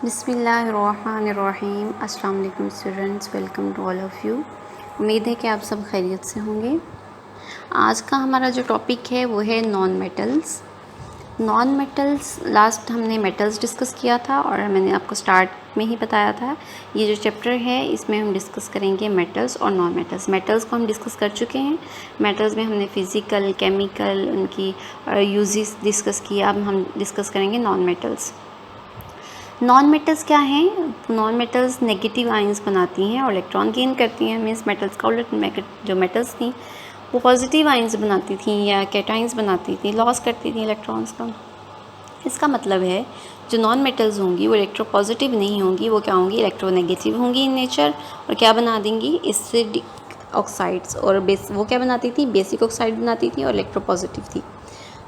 बिस्मिल्लाहिर्रहमानिर्रहीम। अस्सलाम वालेकुम students, welcome to all of you. उम्मीद है कि आप सब खैरियत से होंगे। आज का हमारा जो टॉपिक है वो है non metals. Non metals, last हमने मेटल्स डिस्कस किया था और मैंने आपको स्टार्ट में ही बताया था ये जो चैप्टर है इसमें हम डिस्कस करेंगे मेटल्स और नॉन मेटल्स। मेटल्स को हम डिस्कस कर चुके हैं। मेटल्स में हमने फ़िज़िकल, केमिकल, उनकी यूजेस डिस्कस किया। अब हम डिस्कस करेंगे नॉन मेटल्स। नॉन मेटल्स क्या हैं? नॉन मेटल्स नेगेटिव आयंस बनाती हैं और इलेक्ट्रॉन गेन करती हैं। मीन्स मेटल्स का उलट जो मेटल्स थी वो पॉजिटिव आयंस बनाती थी या कैटायंस बनाती थी, लॉस करती थी इलेक्ट्रॉन्स का। इसका मतलब है जो नॉन मेटल्स होंगी वो इलेक्ट्रो पॉजिटिव नहीं होंगी, वो क्या होंगी? इलेक्ट्रोनेगेटिव होंगी इन नेचर। और क्या बना देंगी? एसिड ऑक्साइड्स और बेस। वो क्या बनाती थी? बेसिक ऑक्साइड बनाती थी और इलेक्ट्रो पॉजिटिव थी।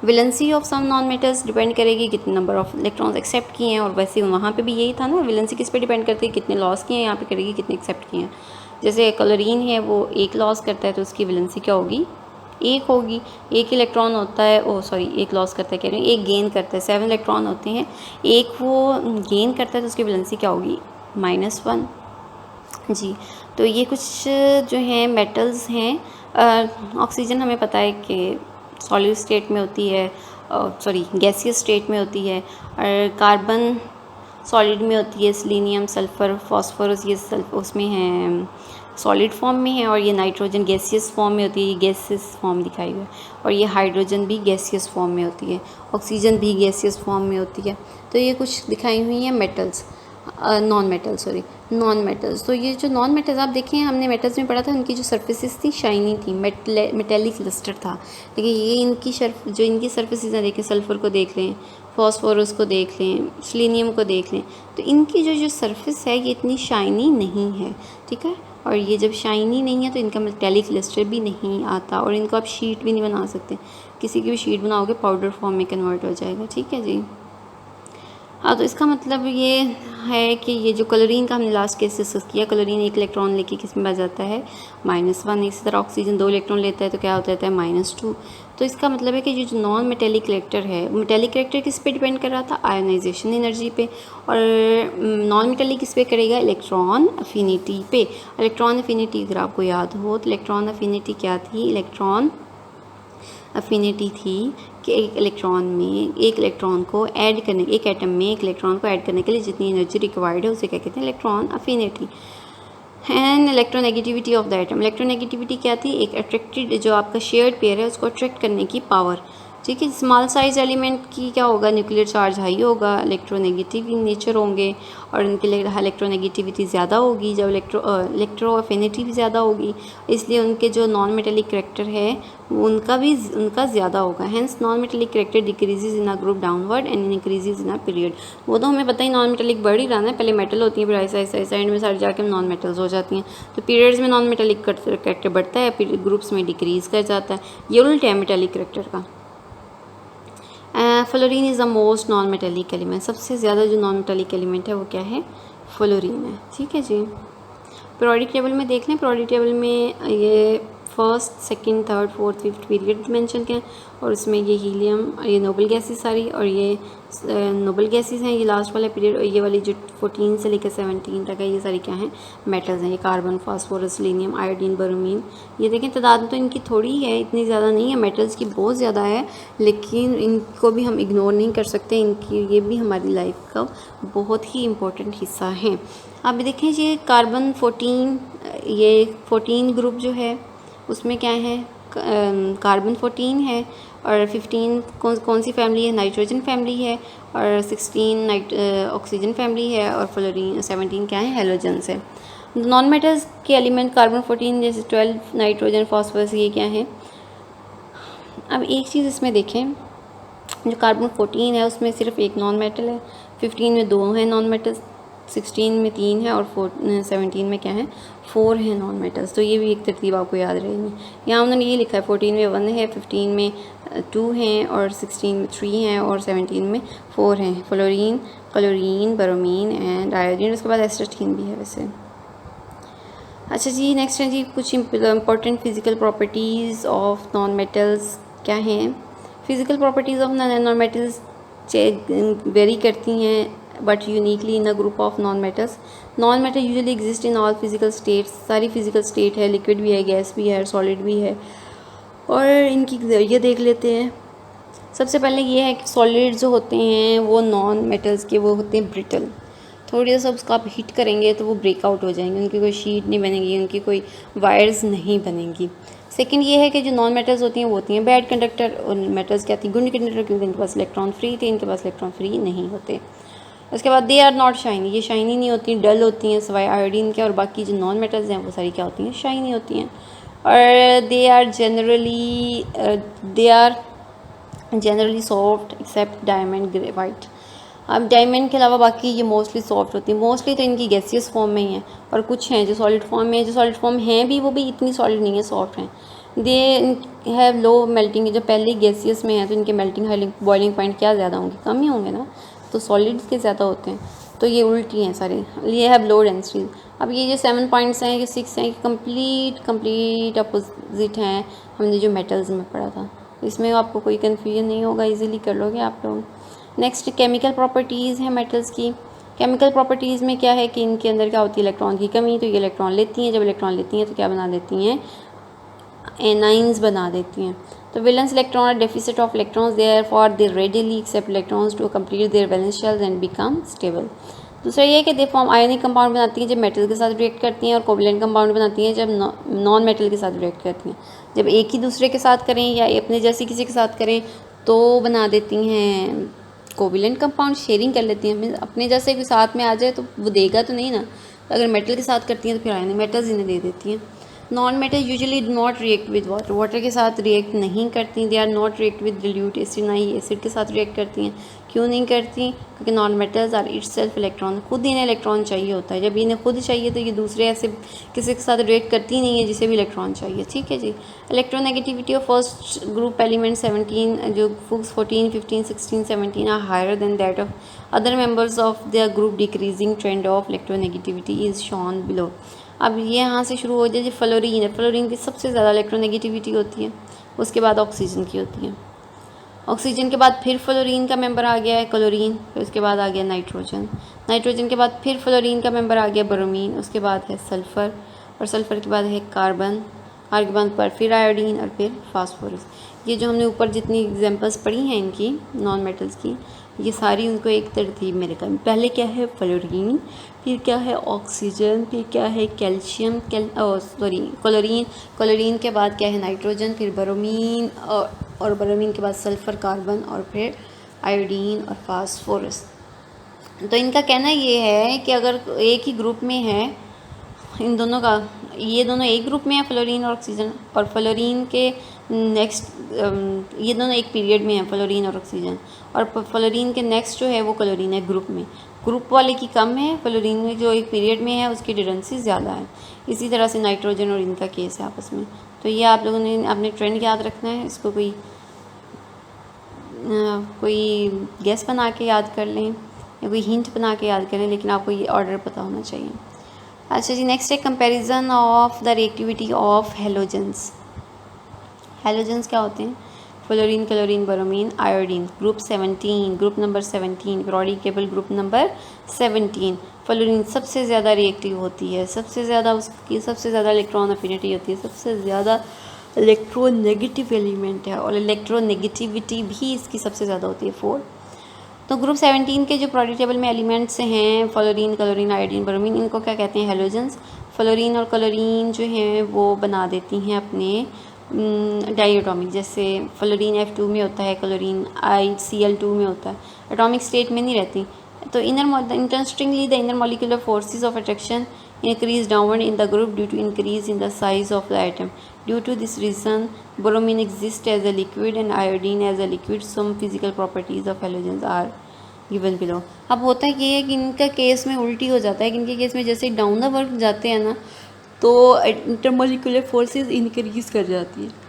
Valency of some non metals depend करेगी कितने नंबर ऑफ इलेक्ट्रॉन्स एक्सेप्ट किए हैं। और वैसे वहाँ पे भी यही था ना, वैलेंसी किस पे डिपेंड करती है? कितने लॉस किए हैं। यहाँ पे करेगी कितने एक्सेप्ट किए हैं। जैसे क्लोरीन है वो एक लॉस करता है तो उसकी वैलेंसी क्या होगी? एक होगी। एक इलेक्ट्रॉन होता है, एक लॉस करता है कह रही हूँ, एक गेन करता है। 7 इलेक्ट्रॉन होते हैं, एक वो गेन करता है तो उसकी वैलेंसी क्या होगी? -1 जी। तो ये कुछ जो हैं मेटल्स हैं। ऑक्सीजन हमें पता है कि सॉलिड स्टेट में होती है, गैसियस स्टेट में होती है। और कार्बन सॉलिड में होती है। सेलेनियम, सल्फ़र, फास्फोरस ये उसमें है, सॉलिड फॉर्म में है। और ये नाइट्रोजन गैसियस फॉर्म में होती है, ये गैसियस फॉर्म दिखाई हुआ है। और ये हाइड्रोजन भी गैसियस फॉर्म में होती है, ऑक्सीजन भी गैसियस फॉर्म में होती है। तो ये कुछ दिखाई हुई हैं मेटल्स, नॉन मेटल्स। तो ये जो नॉन मेटल्स आप देखें, हमने मेटल्स में पढ़ा था उनकी जो सर्फेसिस थी शाइनी थी, मेटेलिक लस्टर था। लेकिन ये इनकी सर्फेसिस हैं, देखें सल्फ़र को देख लें, फॉस्फोरस को देख लें, सेलेनियम को देख लें, तो इनकी जो सर्फेस है ये इतनी शाइनी नहीं है, ठीक है। और ये जब शाइनी नहीं है तो इनका मेटेलिक लस्टर भी नहीं आता और इनको आप शीट भी नहीं बना सकते। किसी की भी शीट बनाओगे पाउडर फॉर्म में कन्वर्ट हो जाएगा, ठीक है जी। हाँ, तो इसका मतलब ये है कि ये जो क्लोरीन का हमने लास्ट केस डिस्कस किया, क्लोरीन एक इलेक्ट्रॉन लेके किस में बच जाता है? -1। इसी तरह ऑक्सीजन 2 इलेक्ट्रॉन लेता है तो क्या होता है? -2। तो इसका मतलब है कि ये जो नॉन मेटेलिक करेक्टर है, मेटेलिक करेक्टर किस पे डिपेंड कर रहा था? आयोनाइजेशन एनर्जी पे। और नॉन मेटेलिक किस पे करेगा? इलेक्ट्रॉन अफिनिटी पे। इलेक्ट्रॉन अफिनिटी अगर आपको याद हो तो इलेक्ट्रॉन अफिनिटी क्या थी? इलेक्ट्रॉन अफिनिटी थी कि एक इलेक्ट्रॉन को ऐड करने, एक एटम में एक इलेक्ट्रॉन को ऐड करने के लिए जितनी एनर्जी रिक्वायर्ड है उसे क्या कहते हैं? Electron affinity. And electronegativity of the atom, electronegativity क्या थी? एक अट्रैक्टेड, जो आपका शेयर्ड पेयर है उसको अट्रैक्ट करने की पावर, ठीक है। स्मॉल साइज एलिमेंट की क्या होगा? न्यूक्लियर चार्ज हाई होगा, इलेक्ट्रोनेगेटिव इन नेचर होंगे और इनके लिए इलेक्ट्रोनेगेटिविटी ज़्यादा होगी। जब इलेक्ट्रो अफिनिटी भी ज़्यादा होगी, इसलिए उनके जो नॉन मेटेलिक करेक्टर है उनका ज़्यादा होगा। Hence non metallic character decreases in a group downward and increases in a period. वो तो हमें पता ही, नॉन मेटेलिक बढ़ ही रहा है, पहले मेटल होती है फिर ऐसा एंड में सारी जाके नॉन मेटल्स हो जाती हैं। तो पीरियड्स में नॉन मेटेलिक करेक्टर बढ़ता है, फिर ग्रुप्स में डिक्रीज़ कर जाता है। ये उल्ट है मेटेलिक करेक्टर का। Fluorine is the most non metallic element. सबसे ज़्यादा जो नॉन मेटेलिक एलिमेंट है वो क्या है? फ्लोरीन है, ठीक है जी। पीरियोडिक टेबल में देख लें, पीरियोडिक टेबल में ये first, second, third, fourth, fifth period mention किया और इसमें ये हीलियम, ये नोबल गैसेस सारी, और ये नोबल गैसेस हैं, ये लास्ट वाला पीरियड। और ये वाली जो 14 से लेकर 17 तक है ये सारी क्या हैं? मेटल्स हैं। ये कार्बन, फास्फोरस, सेलेनियम, आयोडीन, बरोमीन। ये देखें तादाद तो इनकी थोड़ी है, इतनी ज़्यादा नहीं है, मेटल्स की बहुत ज़्यादा है, लेकिन इनको भी हम इग्नोर नहीं कर सकते। इनकी ये भी हमारी लाइफ का बहुत ही इम्पोर्टेंट हिस्सा है। अब देखें ये कार्बन 14, ये 14 ग्रुप जो है उसमें क्या है? कार्बन 14 है और 15 कौन सी फैमिली है? नाइट्रोजन फैमिली है। और 16 ऑक्सीजन फैमिली है और फ्लोरीन 17 क्या है? हेलोजन्स है। नॉन मेटल्स के एलिमेंट कार्बन 14 जैसे 12 नाइट्रोजन, फॉस्फोरस, ये क्या है? अब एक चीज़ इसमें देखें, जो कार्बन 14 है उसमें सिर्फ एक नॉन मेटल है, 15 में 2 हैं नॉन मेटल्स, 16 में 3 है और 17 में क्या है? 4 हैं नॉन मेटल्स। तो ये भी एक तरतीब आपको याद रहेगी। यहाँ उन्होंने ये लिखा है 14 में 1 है, 15 में 2 हैं और 16 में 3 हैं और 17 में 4 हैं। Fluorine, chlorine, bromine and iodine. उसके बाद एस्टाटीन भी है वैसे। अच्छा जी, नेक्स्ट है जी कुछ important physical properties of non metals क्या हैं? Physical properties of non metals very करती हैं but uniquely in a group of non-metals. Non-metal usually exist in all physical states, सारी physical state है, liquid भी है, गैस भी है, सॉलिड भी है। और इनकी ये देख लेते हैं। सबसे पहले ये है कि सॉलिड जो होते हैं वो नॉन मेटल्स के वो होते हैं ब्रिटल, थोड़ी सा उसको आप हीट करेंगे तो वो ब्रेकआउट हो जाएंगे, उनकी कोई शीट नहीं बनेगी, उनकी कोई वायर्स नहीं बनेंगी। सेकंड ये है कि जो नॉन मेटल्स होती हैं वो होती हैं बैड कंडक्टर, और मेटल्स क्या आती हैं गुड कंडक्टर, क्योंकि इनके पास इलेक्ट्रॉन फ्री थे, इनके पास इलेक्ट्रॉन फ्री नहीं होते। उसके बाद दे आर नॉट शाइनी, ये शाइनी नहीं होती, डल होती हैं सिवाय आयोडीन के, और बाकी जो नॉन मेटल्स हैं वो सारी क्या होती हैं, शाइनी होती हैं। और they are generally soft except diamond graphite. अब डायमंड के अलावा बाकी ये मोस्टली सॉफ्ट होती है। मोस्टली तो इनकी गैसियस फॉर्म में ही है, और कुछ हैं जो सॉलिड फॉर्म में है। जो सॉलिड फॉर्म हैं भी वो भी इतनी सॉलिड नहीं है, सॉफ्ट हैं। दे हैव लो मेल्टिंग, जो पहले गैसियस में है तो इनके मेल्टिंग बॉइलिंग पॉइंट क्या ज़्यादा होंगे, कम ही होंगे ना, तो सॉलिड्स के ज़्यादा होते हैं। तो ये उल्टी हैं सारे, ये हैव लो डेंसिटी। अब ये जो 7 पॉइंट्स हैं, ये 6 हैं, कंप्लीट अपोजिट हैं हमने जो मेटल्स में पढ़ा था। इसमें आपको कोई कन्फ्यूजन नहीं होगा, इजीली कर लोगे आप लोग। नेक्स्ट केमिकल प्रॉपर्टीज़ हैं मेटल्स की। केमिकल प्रॉपर्टीज़ में क्या है कि इनके अंदर क्या होती है, इलेक्ट्रॉन की कमी, तो ये इलेक्ट्रॉन लेती हैं। जब इलेक्ट्रॉन लेती हैं तो क्या बना देती हैं, एनाइंस बना देती हैं। तो वैलेंस इलेक्ट्रॉन और deficit of electrons, therefore they readily accept electrons to complete their valence shells and become stable. दूसरा ये है कि दे फॉर्म आयोनिक कंपाउंड बनाती हैं जब मेटल के साथ रिएक्ट करती हैं, और कोवैलेंट कंपाउंड बनाती हैं जब नॉन मेटल के साथ रिएक्ट करती हैं। जब एक ही दूसरे के साथ करें या अपने जैसी किसी के साथ करें तो बना देती हैं कोवैलेंट कंपाउंड, शेयरिंग कर लेती हैं। अपने जैसे भी साथ में आ जाए तो वो देगा तो नहीं ना, तो अगर मेटल के साथ करती हैं तो फिर आयोनिक मेटल्स इन्हें दे देती हैं। Non metal usually not react with water, water के साथ रिएक्ट नहीं करती। They are not react with dilute acid, ना ही एसिड के साथ रिएक्ट करती हैं। क्यों नहीं करती, क्योंकि non metals are its self electron, खुद इन्हें इलेक्ट्रॉन चाहिए होता है। जब इन्हें खुद चाहिए तो ये दूसरे ऐसे किसी के साथ रिएक्ट करती नहीं है जिसे भी इलेक्ट्रॉन चाहिए। ठीक है जी। Electronegativity of first group element 17, जो फुक्स 14, 15, 16, 17 are higher than that of other members of the group. Decreasing trend of electronegativity is shown below. अब ये यहाँ से शुरू हो जाए। फ्लोरीन है, फ्लोरीन की सबसे ज़्यादा इलेक्ट्रोनेगेटिविटी होती है, उसके बाद ऑक्सीजन की होती है। ऑक्सीजन के बाद फिर फ्लोरीन का मेंबर आ गया है क्लोरीन, फिर उसके बाद आ गया नाइट्रोजन। नाइट्रोजन के बाद फिर फ्लोरीन का मेंबर आ गया ब्रोमीन, उसके बाद है सल्फ़र, और सल्फ़र के बाद है कार्बन, कार्बन पर फिर आयोडीन और फिर फास्फोरस। ये जो हमने ऊपर जितनी एग्जांपल्स पढ़ी हैं इनकी नॉन मेटल्स की, ये सारी उनको एक तरतीब में रखा। पहले क्या है फ्लोरीन, फिर क्या है ऑक्सीजन, फिर क्या है कैल्शियम, क्लोरीन, क्लोरीन के बाद क्या है नाइट्रोजन, फिर ब्रोमीन, और ब्रोमीन के बाद सल्फ़र, कार्बन और फिर आयोडीन और फास्फोरस। तो इनका कहना ये है कि अगर एक ही ग्रुप में है इन दोनों का, ये दोनों एक ग्रुप में है फ्लोरीन और ऑक्सीजन, और फ्लोरीन के नेक्स्ट ये दोनों एक पीरियड में है फ्लोरीन और ऑक्सीजन, और फ्लोरीन के नेक्स्ट जो है वो क्लोरीन है ग्रुप में। ग्रुप वाले की कम है, फ्लोरीन में जो एक पीरियड में है उसकी डिफरेंसेस ज़्यादा है। इसी तरह से नाइट्रोजन और इनका केस है आपस में। तो ये आप लोगों ने अपने ट्रेंड याद रखना है, इसको कोई गेस बना के याद कर लें या कोई हिंट बना के याद करें, लेकिन आपको ये ऑर्डर पता होना चाहिए। अच्छा जी, नेक्स्ट है comparison of the reactivity of halogens. Halogens क्या होते हैं, fluorine, chlorine, bromine, iodine. Group 17, group number 17, periodic table group number 17। Fluorine सबसे ज़्यादा रिएक्टिव होती है, सबसे ज़्यादा उसकी सबसे ज़्यादा इलेक्ट्रॉन अफिनिटी होती है, सबसे ज़्यादा इलेक्ट्रोनेगेटिव एलिमेंट है, और इलेक्ट्रोनेगेटिविटी भी इसकी सबसे ज़्यादा होती है 4। तो ग्रुप 17 के जो पीरियोडिक टेबल में एलिमेंट्स हैं फ्लोरीन, क्लोरीन, आयोडीन, ब्रोमीन, इनको क्या कहते हैं, हेलोजेंस। फ्लोरीन और क्लोरीन जो हैं वो बना देती हैं अपने डाइएटॉमिक, जैसे फ्लोरीन F2 में होता है, क्लोरीन ICl2 में होता है, एटॉमिक स्टेट में नहीं रहती। तो interestingly the inner molecular forces of attraction increase downward in the group due to increase in the size of the atom. Due to this reason, bromine exists as a liquid and iodine as a liquid. Some physical properties of halogens are given below. अब होता है ये है कि इनका case में उल्टी हो जाता है कि इनके केस में जैसे डाउन द वर्क जाते हैं ना, तो इंटरमोलिकुलर फोर्सेस इंक्रीज़ कर जाती है।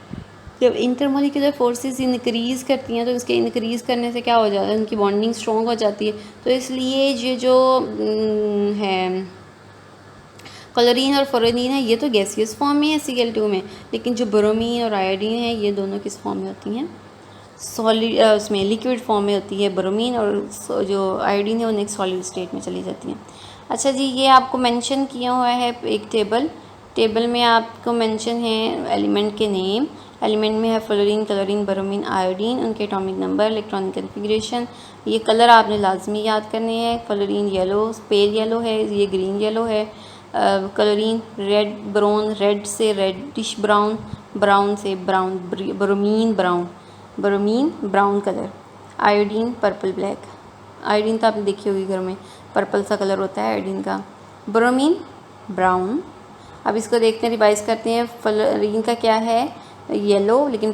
जब इंटरमोलिकुलर फोर्सेस इंक्रीज़ करती हैं तो इसके इंक्रीज़ करने से क्या हो जाता है, उनकी बॉन्डिंग स्ट्रॉन्ग हो जाती है। तो इसलिए ये जो है क्लोरीन और फ्लोरीन है ये तो गैसियस फॉर्म में है Cl2 में, लेकिन जो ब्रोमीन और आयोडीन है ये दोनों किस फॉर्म में होती हैं, सॉलिड उसमें लिक्विड फॉर्म में होती है ब्रोमीन, और जो आयोडीन है वो नेक्स्ट सॉलिड स्टेट में चली जाती है। अच्छा जी, ये आपको मेंशन किया हुआ है एक टेबल में आपको मेंशन है एलिमेंट के नेम। एलिमेंट में है फ्लोरीन, क्लोरीन, ब्रोमीन, आयोडीन, उनके एटॉमिक नंबर, इलेक्ट्रॉनिक कन्फिग्रेशन। ये कलर आपने लाजमी याद करने हैं। फ्लोरीन येलो, पेल येलो है, ये ग्रीन येलो है। क्लोरीन रेड ब्राउन, रेड से रेडिश ब्राउन, ब्राउन से brown, bromine brown colour. Iodine purple black. Iodine तो आपने देखी होगी घर में, पर्पल सा कलर होता है आयोडीन का। Bromine brown. अब इसको देखते हैं, रिवाइज करते हैं। फ्लोरीन का क्या है, येलो, लेकिन